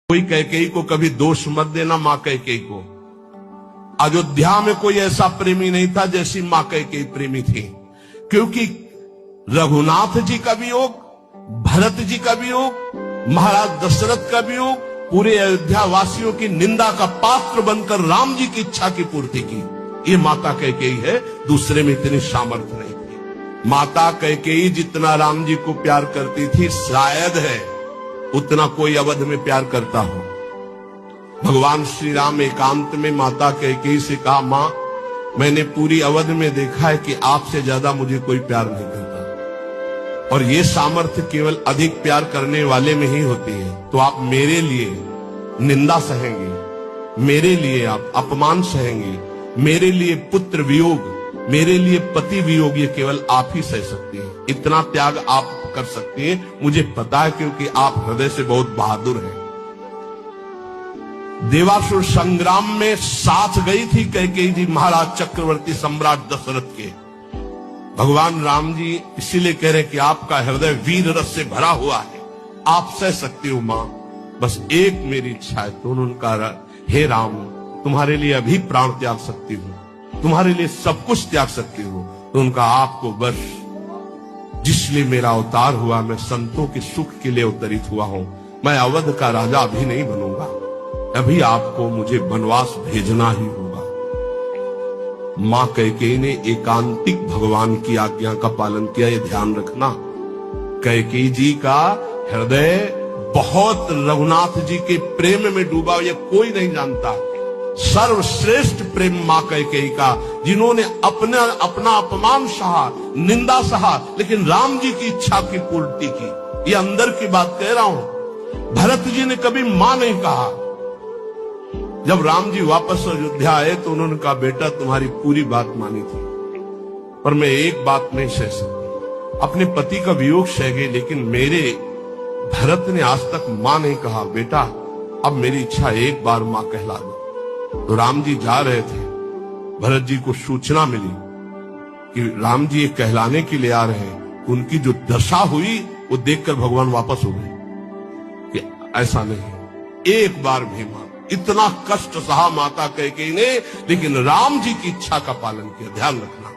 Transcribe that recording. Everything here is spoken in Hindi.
कोई कैकेयी को कभी दोष मत देना। मां कैकेयी को अयोध्या में कोई ऐसा प्रेमी नहीं था जैसी मां कैकेयी प्रेमी थी, क्योंकि रघुनाथ जी का वियोग, भरत जी का वियोग, महाराज दशरथ का वियोग, पूरे अयोध्या वासियों की निंदा का पात्र बनकर राम जी की इच्छा की पूर्ति की। ये माता कैकेयी है, दूसरे में इतनी सामर्थ्य नहीं थी। माता कैकेयी जितना राम जी को प्यार करती थी, शायद है उतना कोई अवध में प्यार करता हो। भगवान श्री राम एकांत में माता कैकेयी से कहा, मां मैंने पूरी अवध में देखा है कि आपसे ज्यादा मुझे कोई प्यार नहीं करता, और ये सामर्थ्य केवल अधिक प्यार करने वाले में ही होती है। तो आप मेरे लिए निंदा सहेंगे, मेरे लिए आप अपमान सहेंगे, मेरे लिए पुत्र वियोग, मेरे लिए पति वियोग, ये केवल आप ही सह सकती हैं। इतना त्याग आप कर सकती हैं, मुझे पता है, क्योंकि आप हृदय से बहुत बहादुर हैं। देवासुर संग्राम में साथ गई थी कैकेयी जी महाराज चक्रवर्ती सम्राट दशरथ के। भगवान राम जी इसीलिए कह रहे कि आपका हृदय वीर रस से भरा हुआ है, आप सह सकती हो मां, बस एक मेरी इच्छा है। तो उन्होंने कहा, हे राम तुम्हारे लिए अभी प्राण त्याग सकती हूँ, तुम्हारे लिए सब कुछ त्याग सकती हूँ। तो उनका आपको बस जिसलिए मेरा अवतार हुआ, मैं संतों के सुख के लिए अवतरित हुआ हूं, मैं अवध का राजा अभी नहीं बनूंगा, अभी आपको मुझे वनवास भेजना ही होगा। मां कैकेयी ने एकांतिक भगवान की आज्ञा का पालन किया, ये ध्यान रखना। कैकेयी जी का हृदय बहुत रघुनाथ जी के प्रेम में डूबा, ये कोई नहीं जानता। सर्वश्रेष्ठ प्रेम मां कैकेयी का, जिन्होंने अपना अपमान सहा, निंदा सहा, लेकिन राम जी की इच्छा की पूर्ति की। ये अंदर की बात कह रहा हूं। भरत जी ने कभी मां नहीं कहा। जब राम जी वापस अयोध्या आए तो उन्होंने कहा, बेटा तुम्हारी पूरी बात मानी थी, पर मैं एक बात नहीं सह सकती। अपने पति का वियोग सह गए, लेकिन मेरे भरत ने आज तक मां नहीं कहा। बेटा अब मेरी इच्छा एक बार मां कहला दो। तो राम जी जा रहे थे, भरत जी को सूचना मिली कि राम जी ये कहलाने के लिए आ रहे हैं। उनकी जो दशा हुई वो देखकर भगवान वापस हो गए कि ऐसा नहीं, एक बार भी मां। इतना कष्ट सहा माता कैकेयी ने, लेकिन राम जी की इच्छा का पालन किया। ध्यान रखना।